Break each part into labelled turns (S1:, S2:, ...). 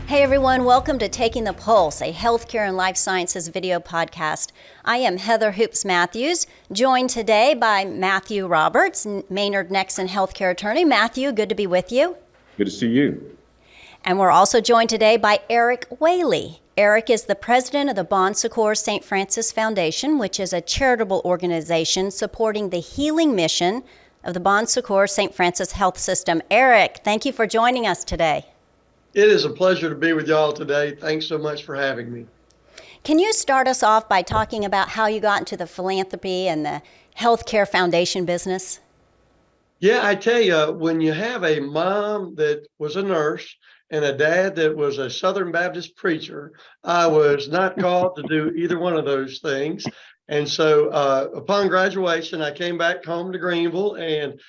S1: Hey everyone, welcome to Taking the Pulse, a healthcare and life sciences video podcast. I am Heather Hoops Matthews, joined today by Matthew Roberts, Maynard Nexen healthcare attorney. Matthew, good to be with you.
S2: Good to see you.
S1: And we're also joined today by Erik Whaley. Erik is the president of the Bon Secours St. Francis Foundation, which is a charitable organization supporting the healing mission of the Bon Secours St. Francis Health System. Erik, thank you for joining us today.
S3: It is a pleasure to be with y'all today. Thanks so much for having me.
S1: Can you start us off by talking about how you got into the philanthropy and the healthcare foundation business?
S3: Yeah, I tell you, when you have a mom that was a nurse and a dad that was a Southern Baptist preacher, I was not called to do either one of those things. And so upon graduation, I came back home to Greenville and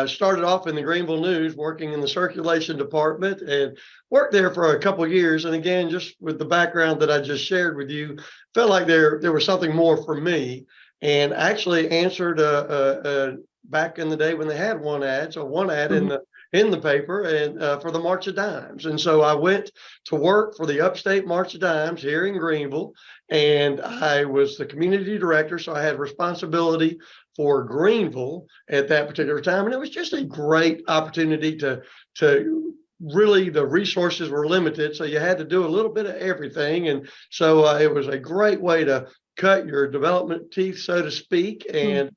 S3: started off in the Greenville News, working in the circulation department, and worked there for a couple of years. And again, just with the background that I just shared with you, felt like there was something more for me, and actually answered back in the day when they had one ad in the paper and for the March of Dimes. And so I went to work for the Upstate March of Dimes here in Greenville, and I was the community director, so I had responsibility for Greenville at that particular time. And it was just a great opportunity to really, the resources were limited, so you had to do a little bit of everything. And so it was a great way to cut your development teeth, so to speak. And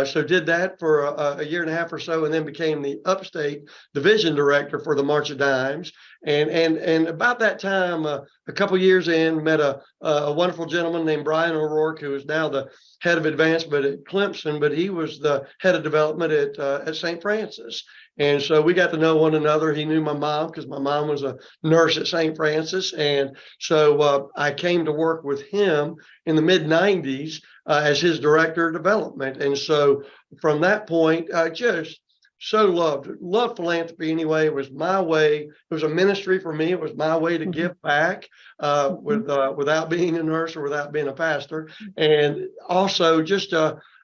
S3: so did that for a year and a half or so, and then became the Upstate Division Director for the March of Dimes. And about that time, a couple years in, met a wonderful gentleman named Brian O'Rourke, who is now the head of advancement at Clemson, but he was the head of development at St. Francis. And so we got to know one another. He knew my mom because my mom was a nurse at St. Francis. And so I came to work with him in the mid-90s as his director of development. And so from that point, I just so loved philanthropy anyway. It was my way. It was a ministry for me. It was my way to give back without being a nurse or without being a pastor. And also just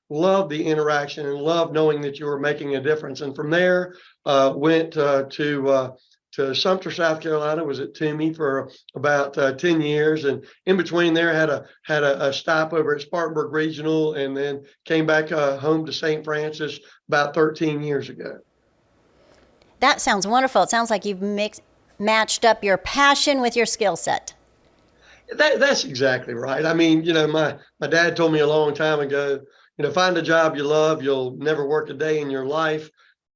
S3: love the interaction and love knowing that you were making a difference. And from there, went to Sumter, South Carolina, was at Toomey for about 10 years. And in between there, had a stop over at Spartanburg Regional, and then came back home to St. Francis about 13 years ago.
S1: That sounds wonderful. It sounds like you've matched up your passion with your skill set.
S3: That's exactly right. I mean, my dad told me a long time ago, find a job you love, you'll never work a day in your life.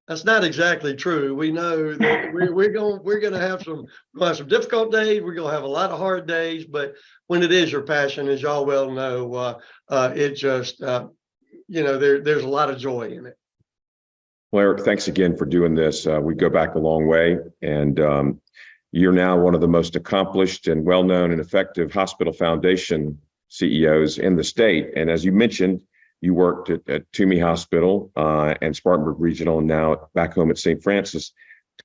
S3: That's not exactly true. We know that we're going to have some difficult days. We're going to have a lot of hard days, but when it is your passion, as y'all well know, it just there's a lot of joy in it.
S2: Well, Erik, thanks again for doing this. We go back a long way, and you're now one of the most accomplished and well-known and effective hospital foundation CEOs in the state. And as you mentioned, you worked at Toomey Hospital and Spartanburg Regional, and now back home at St. Francis.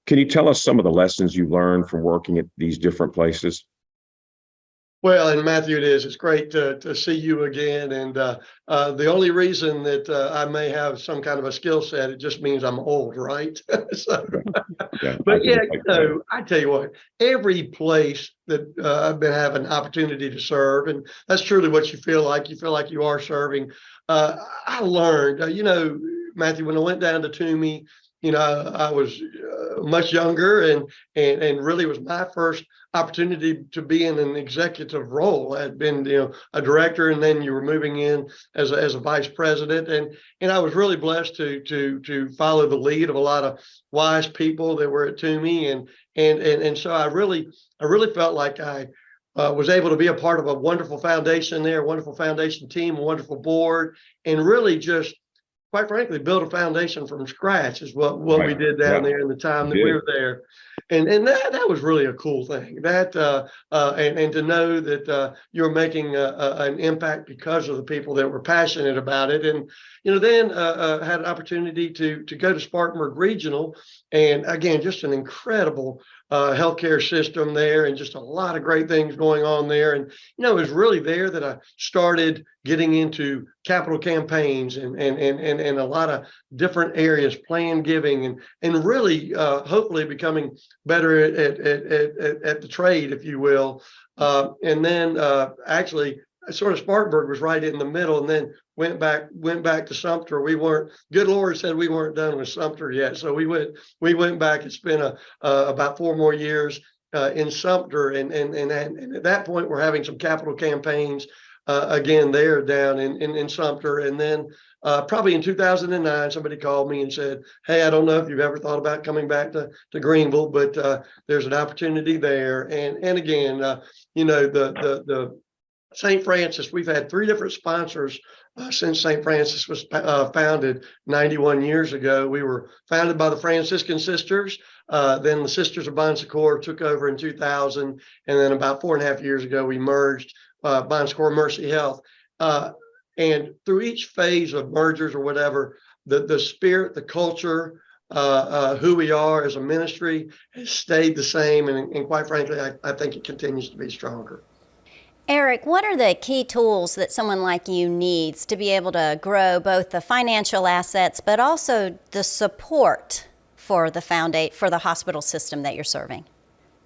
S2: Can you tell us some of the lessons you learned from working at these different places?
S3: Well, and Matthew, it's great to see you again. And the only reason that I may have some kind of a skill set, it just means I'm old, right? So,
S2: yeah,
S3: but yeah, I tell you what, every place that I've been having opportunity to serve, and that's truly what you feel like. You feel like you are serving. I learned, Matthew, when I went down to Toomey, I was much younger, and really it was my first opportunity to be in an executive role. I had been, a director, and then you were moving in as a vice president, and I was really blessed to follow the lead of a lot of wise people that were at Toomey, and so I really felt like I was able to be a part of a wonderful foundation there, a wonderful foundation team, a wonderful board, and really just, quite frankly, build a foundation from scratch is what we did down there in the time that we were there. And that was really a cool thing. That and to know that you're making an impact because of the people that were passionate about it. And then had an opportunity to go to Spartanburg Regional, and again, just an incredible healthcare system there, and just a lot of great things going on there. And it was really there that I started getting into capital campaigns and a lot of different areas, plan giving, and really hopefully becoming better at the trade, if you will. And then actually sort of Spartanburg was right in the middle, and then went back to Sumter. We weren't, good Lord said we weren't done with Sumter yet. So we went back and spent about 4 more years in Sumter. And at that point, we're having some capital campaigns again there down in Sumter. And then probably in 2009, somebody called me and said, "Hey, I don't know if you've ever thought about coming back to Greenville, but there's an opportunity there." And again, the St. Francis, we've had 3 different sponsors since St. Francis was founded 91 years ago. We were founded by the Franciscan sisters. Then the Sisters of Bon Secours took over in 2000. And then about 4.5 years ago, we merged Bon Secours Mercy Health. And through each phase of mergers or whatever, the spirit, the culture, who we are as a ministry has stayed the same. And quite frankly, I think it continues to be stronger.
S1: Erik, what are the key tools that someone like you needs to be able to grow both the financial assets, but also the support for the hospital system that you're serving?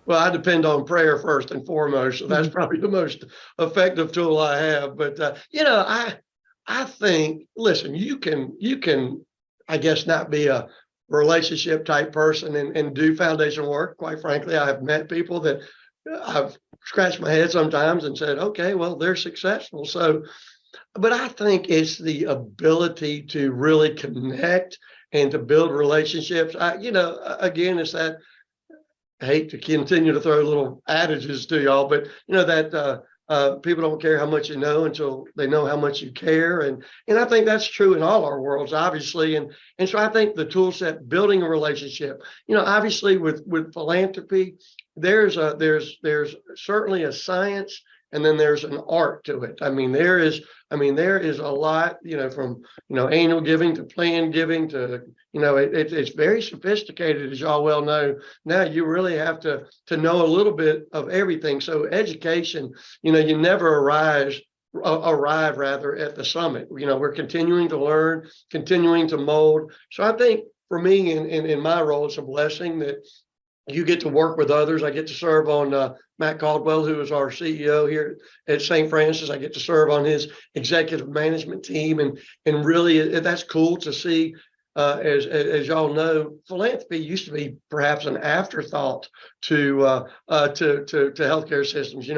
S3: Well, I depend on prayer first and foremost, so that's probably the most effective tool I have. But I think, listen, you can, I guess, not be a relationship type person and do foundation work. Quite frankly, I have met people that I've scratched my head sometimes and said, okay, well, they're successful. So, but I think it's the ability to really connect and to build relationships. Again, it's that, I hate to continue to throw little adages to y'all, but that people don't care how much you know until they know how much you care. And I think that's true in all our worlds, obviously. And so I think the tool set, building a relationship, obviously with philanthropy, there's certainly a science, and then there's an art to it. There is a lot, from annual giving to planned giving to it's very sophisticated, as y'all well know. Now you really have to know a little bit of everything. So education, you never arrive rather at the summit. We're continuing to learn, continuing to mold. So I think for me in my role, it's a blessing that you get to work with others. I get to serve on Matt Caldwell, who is our CEO here at St. Francis. I get to serve on his executive management team, and really that's cool to see. As y'all know, philanthropy used to be perhaps an afterthought to healthcare systems.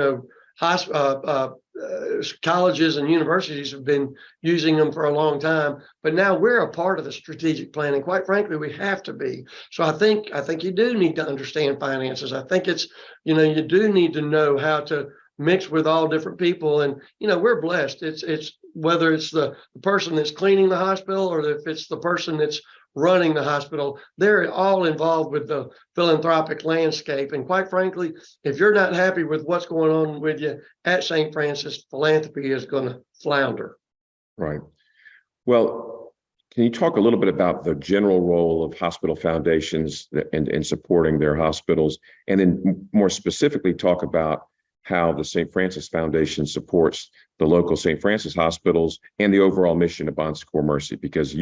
S3: Colleges and universities have been using them for a long time, but now we're a part of the strategic plan, and quite frankly, we have to be. So I think you do need to understand finances. I think it's you do need to know how to mix with all different people, and we're blessed. It's whether it's the person that's cleaning the hospital or if it's the person that's running the hospital, they're all involved with the philanthropic landscape. And quite frankly, if you're not happy with what's going on with you at St. Francis, philanthropy is going to flounder.
S2: Right. Well, can you talk a little bit about the general role of hospital foundations in supporting their hospitals, and then more specifically talk about how the St. Francis Foundation supports the local St. Francis hospitals and the overall mission of Bon Secours Mercy, because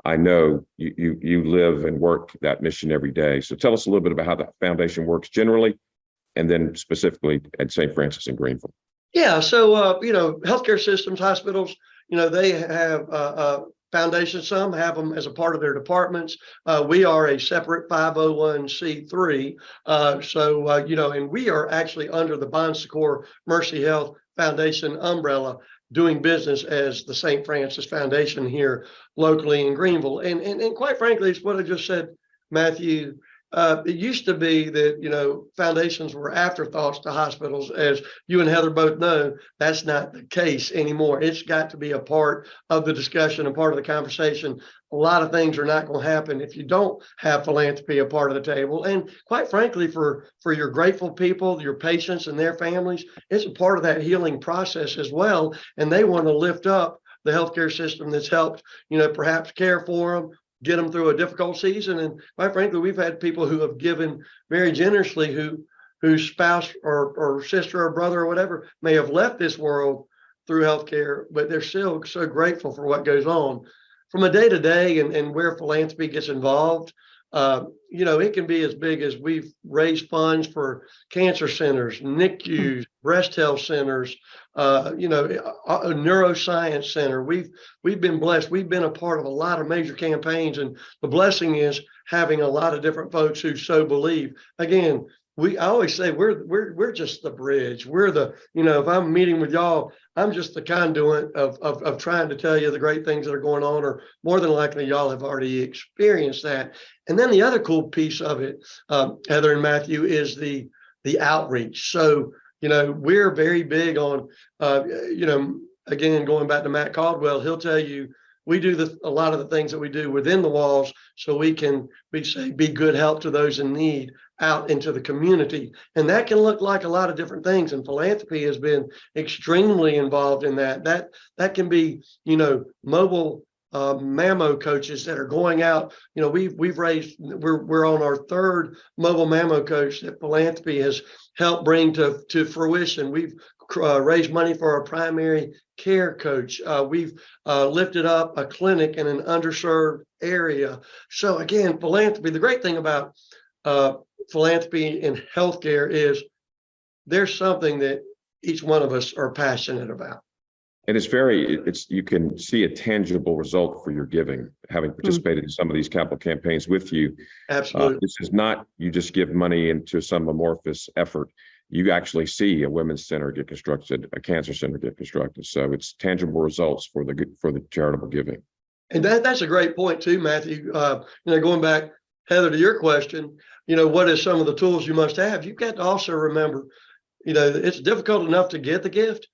S2: I know you live and work that mission every day. So tell us a little bit about how the foundation works generally, and then specifically at St. Francis in Greenville.
S3: Yeah, so healthcare systems, hospitals, they have foundations. Some have them as a part of their departments. We are a separate 501c3. And we are actually under the Bon Secours Mercy Health Foundation umbrella, doing business as the St. Francis Foundation here locally in Greenville. And quite frankly, it's what I just said, Matthew. It used to be that, foundations were afterthoughts to hospitals. As you and Heather both know, that's not the case anymore. It's got to be a part of the discussion, a part of the conversation. A lot of things are not going to happen if you don't have philanthropy a part of the table. And quite frankly, for your grateful people, your patients and their families, it's a part of that healing process as well. And they want to lift up the healthcare system that's helped, perhaps care for them, get them through a difficult season. And quite frankly, we've had people who have given very generously whose spouse or sister or brother or whatever may have left this world, through healthcare, but they're still so grateful for what goes on. From a day to day and where philanthropy gets involved, it can be as big as we've raised funds for cancer centers, NICUs, breast health centers, a neuroscience center. We've been blessed. We've been a part of a lot of major campaigns, and the blessing is having a lot of different folks who so believe. Again, I always say we're just the bridge. We're the, if I'm meeting with y'all, I'm just the conduit of trying to tell you the great things that are going on, or more than likely y'all have already experienced that. And then the other cool piece of it, Heather and Matthew, is the outreach. So, we're very big on, again, going back to Matt Caldwell, he'll tell you, we do a lot of the things that we do within the walls so we can be good help to those in need out into the community. And that can look like a lot of different things. And philanthropy has been extremely involved in that. That can be, mobile mammo coaches that are going out. We've raised, we're on our third mobile mammo coach that philanthropy has helped bring to fruition. We've raised money for our primary care coach. We've lifted up a clinic in an underserved area. So again, philanthropy, the great thing about philanthropy in healthcare is there's something that each one of us are passionate about.
S2: And you can see a tangible result for your giving, having participated in some of these capital campaigns with you.
S3: Absolutely.
S2: This is not, you just give money into some amorphous effort. You actually see a women's center get constructed, a cancer center get constructed. So it's tangible results for the charitable giving.
S3: And that's a great point too, Matthew. Going back, Heather, to your question, what is some of the tools you must have? You've got to also remember, it's difficult enough to get the gift.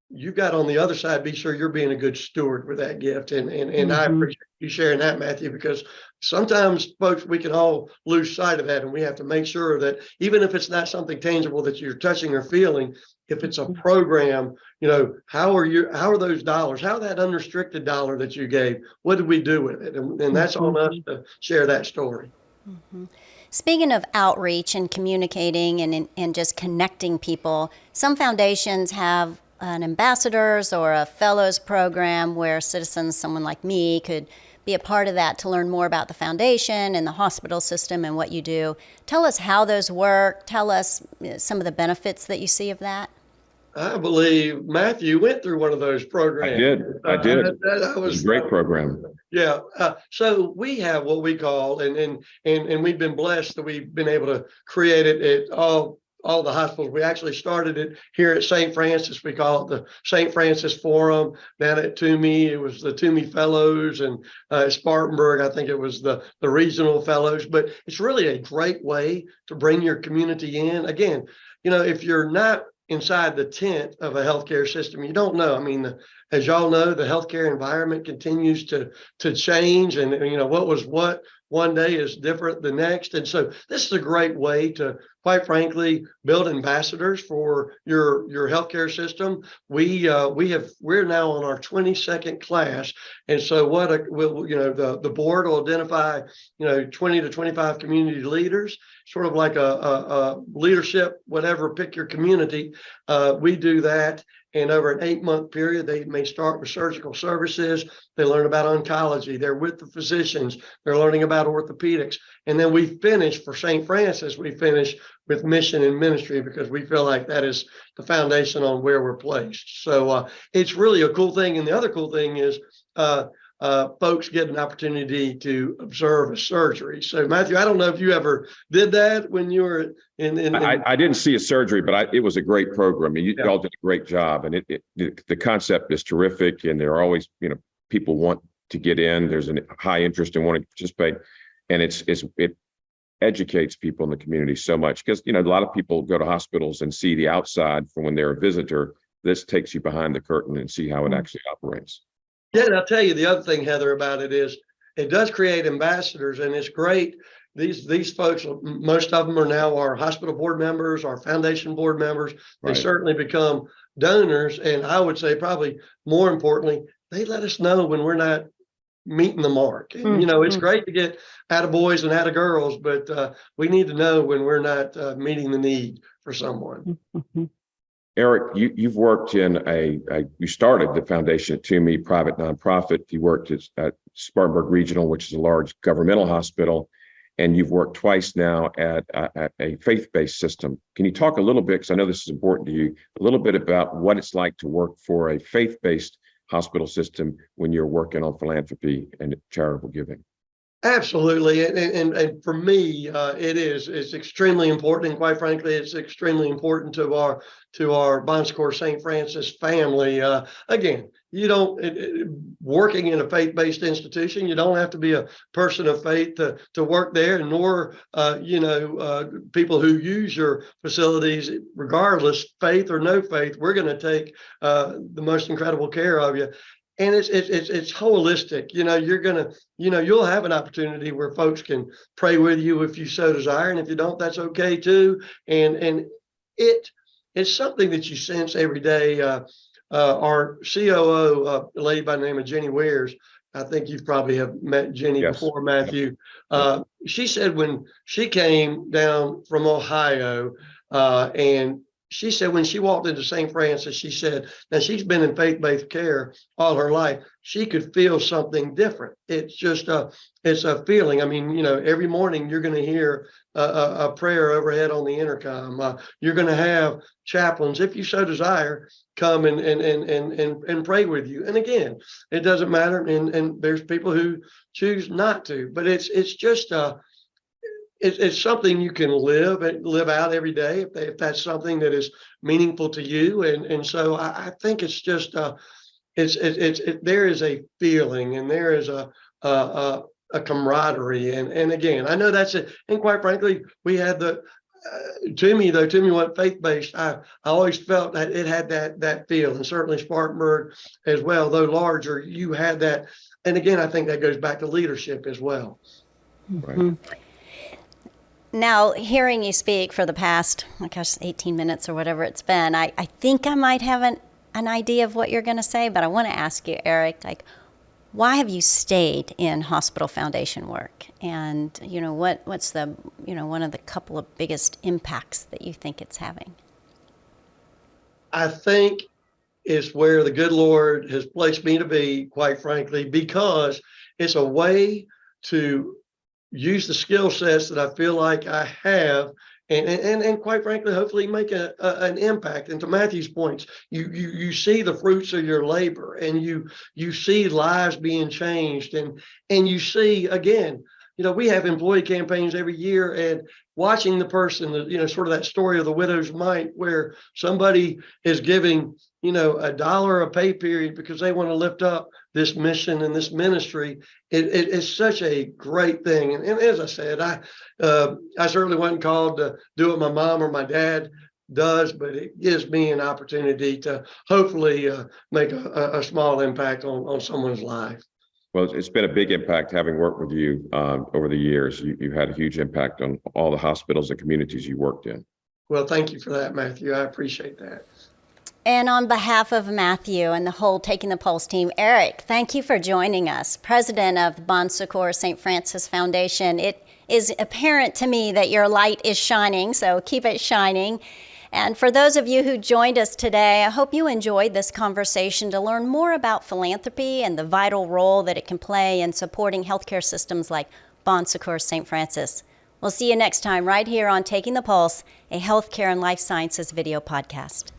S3: You've got on the other side, be sure you're being a good steward with that gift. And I appreciate you sharing that, Matthew, because sometimes, folks, we can all lose sight of that. And we have to make sure that even if it's not something tangible that you're touching or feeling, if it's a program, how are those dollars, how that unrestricted dollar that you gave, what did we do with it? And that's on us to share that story.
S1: Speaking of outreach and communicating and just connecting people, some foundations have an ambassadors or a fellows program where citizens, someone like me, could be a part of that to learn more about the foundation and the hospital system and what you do. Tell us how those work. Tell us some of the benefits that you see of that.
S3: I believe Matthew went through one of those programs.
S2: I did. That was a great program.
S3: Yeah. So we have what we call, and we've been blessed that we've been able to create it at all the hospitals. We actually started it here at St. Francis. We call it the St. Francis Forum. Down at Toomey, it was the Toomey Fellows, and Spartanburg, I think it was the regional fellows. But it's really a great way to bring your community in. Again, if you're not inside the tent of a healthcare system, you don't know. I mean, as y'all know, the healthcare environment continues to change, and what was what one day is different the next. And so this is a great way to, quite frankly, build ambassadors for your healthcare system. We're now on our 22nd class. And so the board will identify, 20 to 25 community leaders, sort of like a leadership, whatever, pick your community. We do that. And over an 8-month period, they may start with surgical services. They learn about oncology. They're with the physicians. They're learning about orthopedics. And then we finish for St. Francis, we finish with mission and ministry, because we feel like that is the foundation on where we're placed. So it's really a cool thing. And the other cool thing is folks get an opportunity to observe a surgery. So Matthew, I don't know if you ever did that when you were in
S2: I didn't see a surgery, but it was a great program, and you all did a great job. And the concept is terrific, and there are always, people want to get in. There's a high interest in wanting to participate, and it educates people in the community so much, because a lot of people go to hospitals and see the outside from when they're a visitor. This takes you behind the curtain and see how it actually operates.
S3: Yeah, and I'll tell you the other thing, Heather, about it is it does create ambassadors, and it's great. These folks, most of them are now our hospital board members, our foundation board members. They certainly become donors, and I would say probably more importantly, they let us know when we're not meeting the mark. And it's great to get attaboys and attagirls, but we need to know when we're not meeting the need for someone.
S2: Erik, you've worked in you started the foundation at Toomey, private nonprofit. You worked at Spartanburg Regional, which is a large governmental hospital, and you've worked twice now at a faith-based system. Can you talk a little bit, because I know this is important to you, a little bit about what it's like to work for a faith-based hospital system when you're working on philanthropy and charitable giving?
S3: Absolutely. And for me, it's extremely important. And quite frankly, it's extremely important to our Bon Secours St. Francis family. Again, you don't working in a faith-based institution, you don't have to be a person of faith to work there, nor people who use your facilities, regardless, faith or no faith, we're going to take the most incredible care of you. And it's holistic. You'll have an opportunity where folks can pray with you if you so desire, and if you don't, that's okay too. And it's something that you sense every day. Our COO, a lady by the name of Jenny Wears, I think you probably have met Jenny
S2: Yes.
S3: before, Matthew.
S2: Yep.
S3: She said when she came down from Ohio, and she said when she walked into St. Francis, she said, now she's been in faith-based care all her life. She could feel something different. It's just it's a feeling. I mean, every morning you're going to hear a prayer overhead on the intercom. You're going to have chaplains, if you so desire, come and pray with you. And again, it doesn't matter. And there's people who choose not to, but it's just it's something you can live out every day if that's something that is meaningful to you. And so I think it's just there is a feeling, and there is a camaraderie. And again, I know that's it. And quite frankly, we had Toomey wasn't faith-based. I always felt that it had that feel, and certainly Spartanburg as well, though larger, you had that. And again, I think that goes back to leadership as well.
S2: Right.
S1: Now, hearing you speak for the past, 18 minutes or whatever it's been, I think I might have an idea of what you're going to say, but I want to ask you, Erik, why have you stayed in hospital foundation work? And, what's the, one of the couple of biggest impacts that you think it's having?
S3: I think it's where the good Lord has placed me to be, quite frankly, because it's a way to use the skill sets that I feel like I have, and quite frankly, hopefully make an impact. And to Matthew's points, you see the fruits of your labor, and you see lives being changed, and you see, again, we have employee campaigns every year, and watching the person, sort of that story of the widow's mite, where somebody is giving $1 a pay period because they want to lift up this mission and this ministry. It is such a great thing. And as I said, I certainly wasn't called to do what my mom or my dad does, but it gives me an opportunity to hopefully make a small impact on someone's life.
S2: Well, it's been a big impact having worked with you over the years. You've had a huge impact on all the hospitals and communities you worked in.
S3: Well, thank you for that, Matthew. I appreciate that.
S1: And on behalf of Matthew and the whole Taking the Pulse team, Erik, thank you for joining us, president of the Bon Secours St. Francis Foundation. It is apparent to me that your light is shining, so keep it shining. And for those of you who joined us today, I hope you enjoyed this conversation to learn more about philanthropy and the vital role that it can play in supporting healthcare systems like Bon Secours St. Francis. We'll see you next time right here on Taking the Pulse, a healthcare and life sciences video podcast.